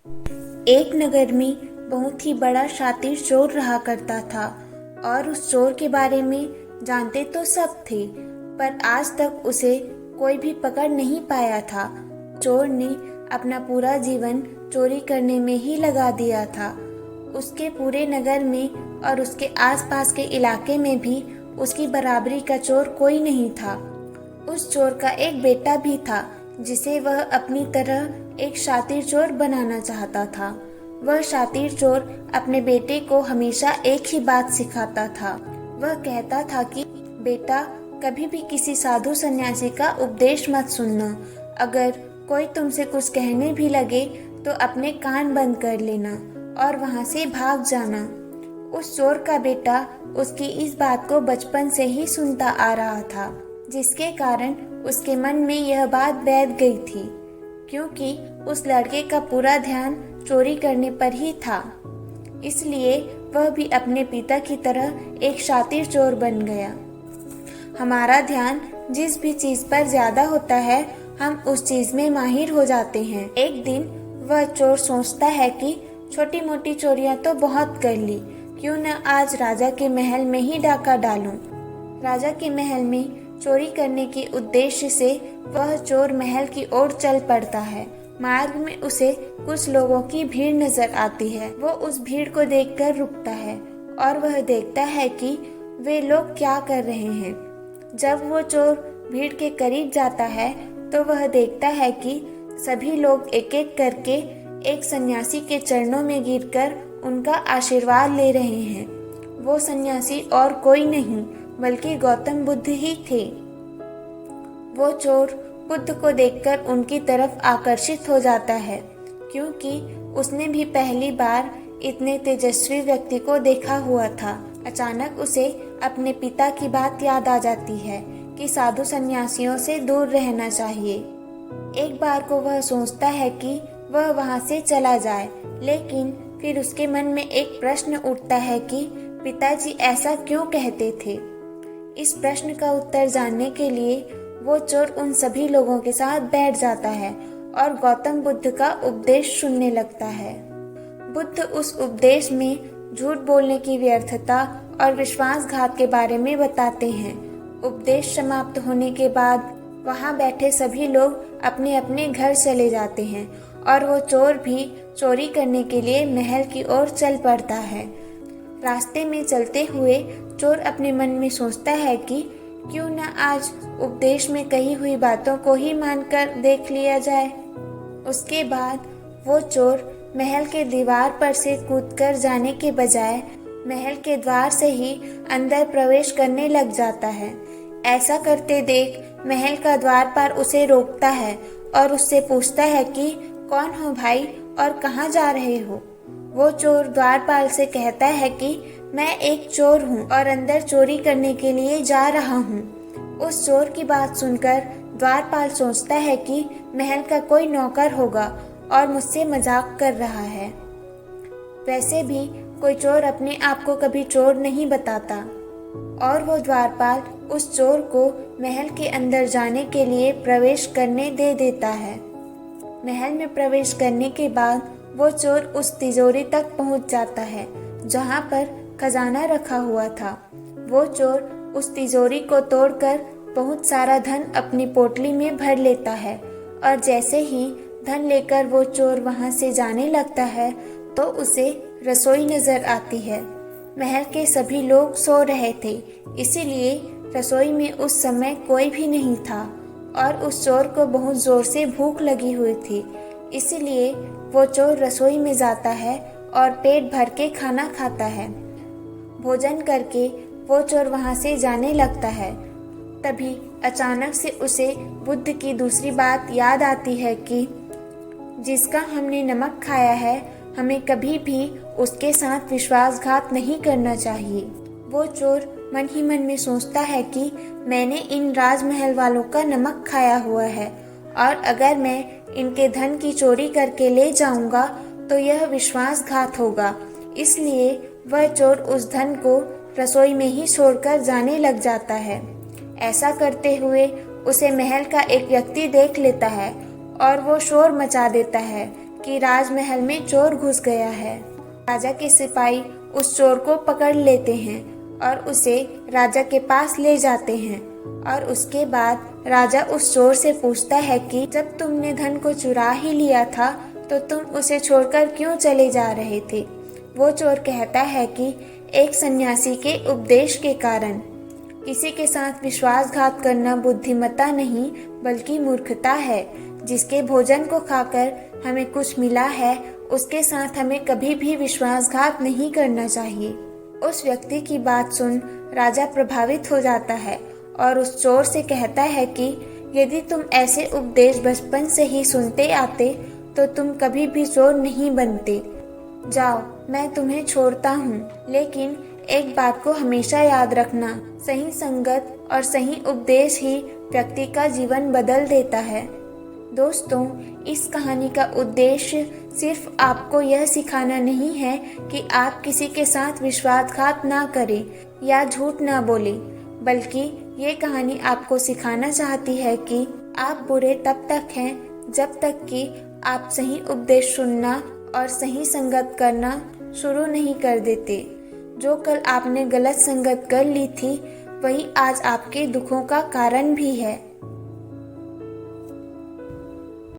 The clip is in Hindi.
एक नगर में बहुत ही बड़ा शातिर चोर रहा करता था और उस चोर के बारे में जानते तो सब थे, पर आज तक उसे कोई भी पकड़ नहीं पाया था। चोर ने अपना पूरा जीवन चोरी करने में ही लगा दिया था। उसके पूरे नगर में और उसके आसपास के इलाके में भी उसकी बराबरी का चोर कोई नहीं था। उस चोर का एक बेटा भी था जिसे वह अपनी तरह एक शातिर चोर बनाना चाहता था। वह शातिर चोर अपने बेटे को हमेशा एक ही बात सिखाता था। वह कहता था कि बेटा, कभी भी किसी साधु सन्यासी का उपदेश मत सुनना। अगर कोई तुमसे कुछ कहने भी लगे तो अपने कान बंद कर लेना और वहां से भाग जाना। उस चोर का बेटा उसकी इस बात को बचपन से ही सुनता आ रहा था, जिसके कारण उसके मन में यह बात बैठ गई थी, क्योंकि उस लड़के का पूरा ध्यान चोरी करने पर ही था। इसलिए वह भी अपने पिता की तरह एक शातिर चोर बन गया। हमारा ध्यान जिस भी चीज पर ज्यादा होता है, हम उस चीज में माहिर हो जाते हैं। एक दिन वह चोर सोचता है कि छोटी मोटी चोरियां तो बहुत कर ली, क्यों न आज राजा के महल में ही डाका डालूं। राजा के महल में चोरी करने के उद्देश्य से वह चोर महल की ओर चल पड़ता है। मार्ग में उसे कुछ लोगों की भीड़ नजर आती है। वो उस भीड़ को देखकर रुकता है और वह देखता है कि वे लोग क्या कर रहे हैं। जब वो चोर भीड़ के करीब जाता है तो वह देखता है कि सभी लोग एक एक करके एक सन्यासी के चरणों में गिरकर उनका आशीर्वाद ले रहे हैं। वो सन्यासी और कोई नहीं बल्कि गौतम बुद्ध ही थे। वो चोर बुद्ध को देखकर उनकी तरफ आकर्षित हो जाता है, क्योंकि उसने भी पहली बार इतने तेजस्वी व्यक्ति को देखा हुआ था। अचानक उसे अपने पिता की बात याद आ जाती है कि साधु सन्यासियों से दूर रहना चाहिए। एक बार को वह सोचता है कि वह वहां से चला जाए, लेकिन फिर उसके मन में एक प्रश्न उठता है कि पिताजी ऐसा क्यों कहते थे। इस प्रश्न का उत्तर जानने के लिए वो चोर उन सभी लोगों के साथ बैठ जाता है और गौतम बुद्ध का उपदेश सुनने लगता है। बुद्ध उस उपदेश में झूठ बोलने की व्यर्थता और विश्वासघात के बारे में बताते हैं। उपदेश समाप्त होने के बाद वहां बैठे सभी लोग अपने अपने घर चले जाते हैं और वो चोर भी चोरी करने के लिए महल की ओर चल पड़ता है। रास्ते में चलते हुए चोर अपने मन में सोचता है कि क्यों न आज उपदेश में कही हुई बातों को ही मानकर देख लिया जाए। उसके बाद वो चोर महल के दीवार पर से कूदकर जाने के बजाय महल के द्वार से ही अंदर प्रवेश करने लग जाता है। ऐसा करते देख महल का द्वारपाल उसे रोकता है और उससे पूछता है कि कौन हो भाई और कहाँ जा रहे हो। वो चोर द्वारपाल से कहता है कि मैं एक चोर हूँ और अंदर चोरी करने के लिए जा रहा हूँ। उस चोर की बात सुनकर द्वारपाल सोचता है कि महल का कोई नौकर होगा और मुझसे मजाक कर रहा है। वैसे भी कोई चोर अपने आप को कभी चोर नहीं बताता। और वो द्वारपाल उस चोर को महल के अंदर जाने के लिए प्रवेश करने दे देता है। महल में प्रवेश करने के बाद वो चोर उस तिजोरी तक पहुंच जाता है जहां पर खजाना रखा हुआ था। वो चोर उस तिजोरी को तोड़कर बहुत सारा धन अपनी पोटली में भर लेता है और जैसे ही धन लेकर वो चोर वहां से जाने लगता है तो उसे रसोई नजर आती है। महल के सभी लोग सो रहे थे, इसीलिए रसोई में उस समय कोई भी नहीं था और उस चोर को बहुत जोर से भूख लगी हुई थी। इसीलिए वो चोर रसोई में जाता है और पेट भर के खाना खाता है। भोजन करके वो चोर वहां से जाने लगता है। तभी अचानक से उसे बुद्ध की दूसरी बात याद आती है कि जिसका हमने नमक खाया है, हमें कभी भी उसके साथ विश्वासघात नहीं करना चाहिए। वो चोर मन ही मन में सोचता है कि मैंने इन राजमहल वालों का नमक खाया हुआ है और अगर मैं इनके धन की चोरी करके ले जाऊंगा तो यह विश्वासघात होगा। इसलिए वह चोर उस धन को रसोई में ही छोड़कर जाने लग जाता है। ऐसा करते हुए उसे महल का एक व्यक्ति देख लेता है और वो शोर मचा देता है कि राजमहल में चोर घुस गया है। राजा के सिपाही उस चोर को पकड़ लेते हैं और उसे राजा के पास ले जाते हैं और उसके बाद राजा उस चोर से पूछता है कि जब तुमने धन को चुरा ही लिया था तो तुम उसे छोड़कर क्यों चले जा रहे थे। वो चोर कहता है कि एक सन्यासी के उपदेश के कारण। किसी के साथ विश्वासघात करना बुद्धिमत्ता नहीं बल्कि मूर्खता है। जिसके भोजन को खाकर हमें कुछ मिला है उसके साथ हमें कभी भी विश्वासघात नहीं करना चाहिए। उस व्यक्ति की बात सुन राजा प्रभावित हो जाता है और उस चोर से कहता है कि यदि तुम ऐसे उपदेश बचपन से ही सुनते आते तो तुम कभी भी चोर नहीं बनते। जाओ, मैं तुम्हें छोड़ता हूँ, लेकिन एक बात को हमेशा याद रखना, सही संगत और सही उपदेश ही व्यक्ति का जीवन बदल देता है। दोस्तों, इस कहानी का उद्देश्य सिर्फ आपको यह सिखाना नहीं है कि आप किसी के साथ विश्वासघात ना करें या झूठ ना बोलें, बल्कि ये कहानी आपको सिखाना चाहती है कि आप बुरे तब तक हैं जब तक कि आप सही उपदेश सुनना और सही संगत करना शुरू नहीं कर देते। जो कल आपने गलत संगत कर ली थी वही आज आपके दुखों का कारण भी है।